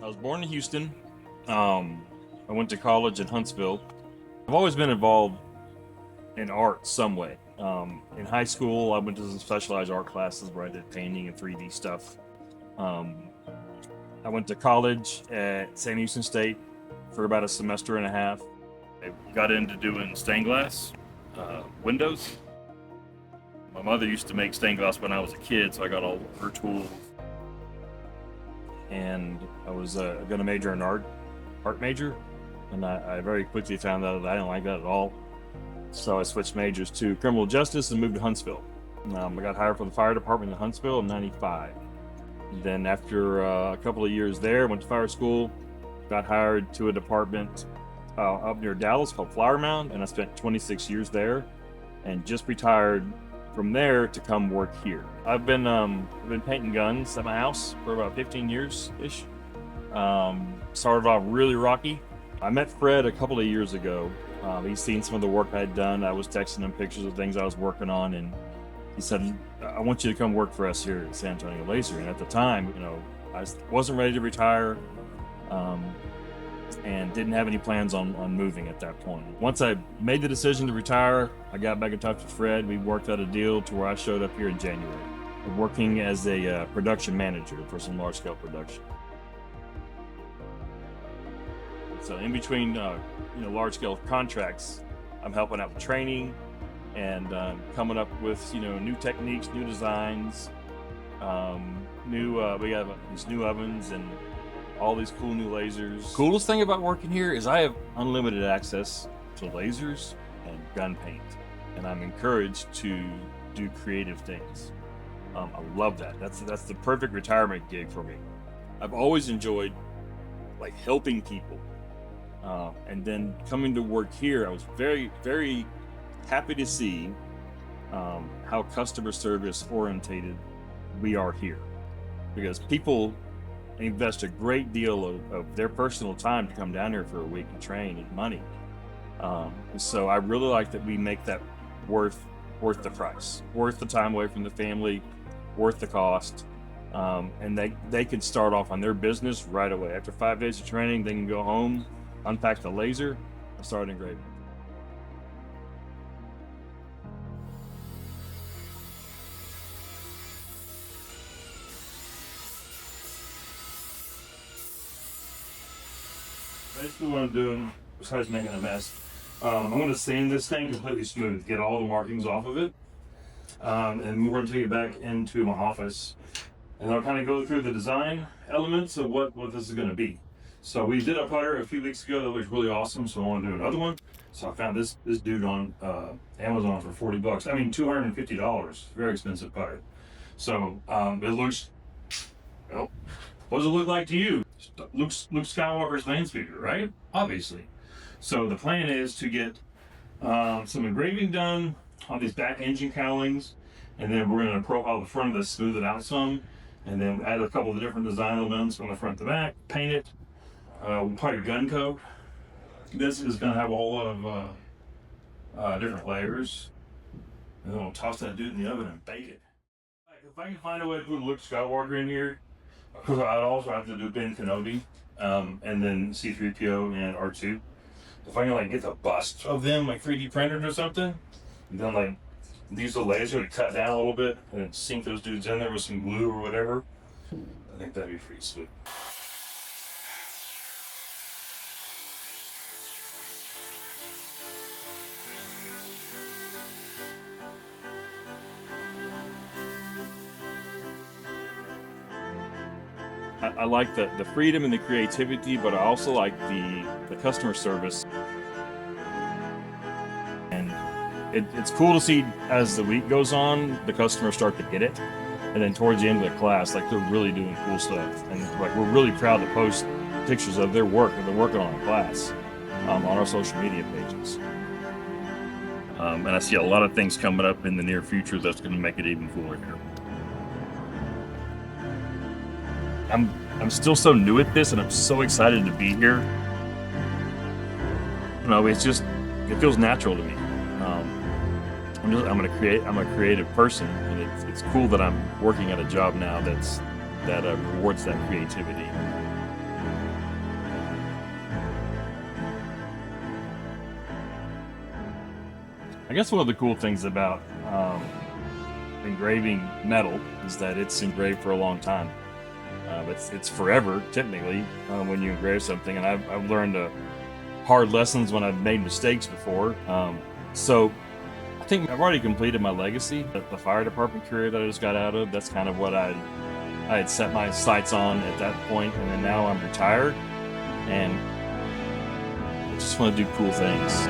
I was born in Houston. I went to college in Huntsville. I've always been involved in art some way. In high school, I went to some specialized art classes where I did painting and 3D stuff. Um, I went to college at Sam Houston State for about a semester and a half. I got into doing stained glass windows. My mother used to make stained glass when I was a kid, so I got all her tools. And I was going to major in art major, and I very quickly found out that I didn't like that at all. So I switched majors to criminal justice and moved to Huntsville. I got hired for the fire department in Huntsville in '95. Then after a couple of years there, went to fire school, got hired to a department up near Dallas called Flower Mound, and I spent 26 years there, and just retired from there to come work here. I've been painting guns at my house for about 15 years-ish. Started off really rocky. I met Fred a couple of years ago. He's seen some of the work I'd done. I was texting him pictures of things I was working on, and he said, I want you to come work for us here at San Antonio Laser. And at the time, I wasn't ready to retire, and didn't have any plans on moving at that point. Once I made the decision to retire, I got back in touch with Fred. We worked out a deal to where I showed up here in January, working as a production manager for some large-scale production. So in between, large-scale contracts, I'm helping out with training and coming up with, new techniques, new designs, we have these new ovens and all these cool new lasers. Coolest thing about working here is I have unlimited access to lasers and gun paint, and I'm encouraged to do creative things. I love that. That's the perfect retirement gig for me. I've always enjoyed helping people. And then coming to work here, I was very, very happy to see how customer service orientated we are here, because people invest a great deal of their personal time to come down here for a week and train and money. So I really like that we make that worth the price, worth the time away from the family, worth the cost. And they can start off on their business right away. After 5 days of training, they can go home, unpack the laser, and start engraving. Basically what I'm doing, besides making a mess, I'm going to sand this thing completely smooth, get all the markings off of it, and we're going to take it back into my office, and I'll kind of go through the design elements of what this is going to be. So we did a putter a few weeks ago that looked really awesome, so I want to do another one. So I found this dude on Amazon for $40. I mean, $250, very expensive putter. So it looks, well, what does it look like to you? Luke Skywalker's land speeder, right? Obviously. So the plan is to get some engraving done on these back engine cowlings, and then we're going to profile the front of this, smooth it out some, and then add a couple of different design elements from the front to back, paint it. We'll probably gun coat. This is going to have a whole lot of different layers, and then we'll toss that dude in the oven and bake it. If I can find a way to put Luke Skywalker in here, because I'd also have to do Ben Kenobi, and then C-3PO and R2. If I can get the bust of them 3D printed or something, and then use the laser to cut down a little bit and then sink those dudes in there with some glue or whatever, I think that'd be pretty sweet. I like the freedom and the creativity, but I also like the customer service. And it's cool to see as the week goes on, the customers start to get it. And then towards the end of the class, they're really doing cool stuff. And we're really proud to post pictures of their work that they're working on in class on our social media pages. And I see a lot of things coming up in the near future that's going to make it even cooler here. I'm still so new at this, and I'm so excited to be here. It feels natural to me. I'm a creative person, and it's cool that I'm working at a job now that rewards that creativity. I guess one of the cool things about engraving metal is that it's engraved for a long time. It's forever technically when you engrave something, and I've learned hard lessons when I've made mistakes before. So I think I've already completed my legacy. The fire department career that I just got out of, that's kind of what I had set my sights on at that point, and then now I'm retired, and I just want to do cool things.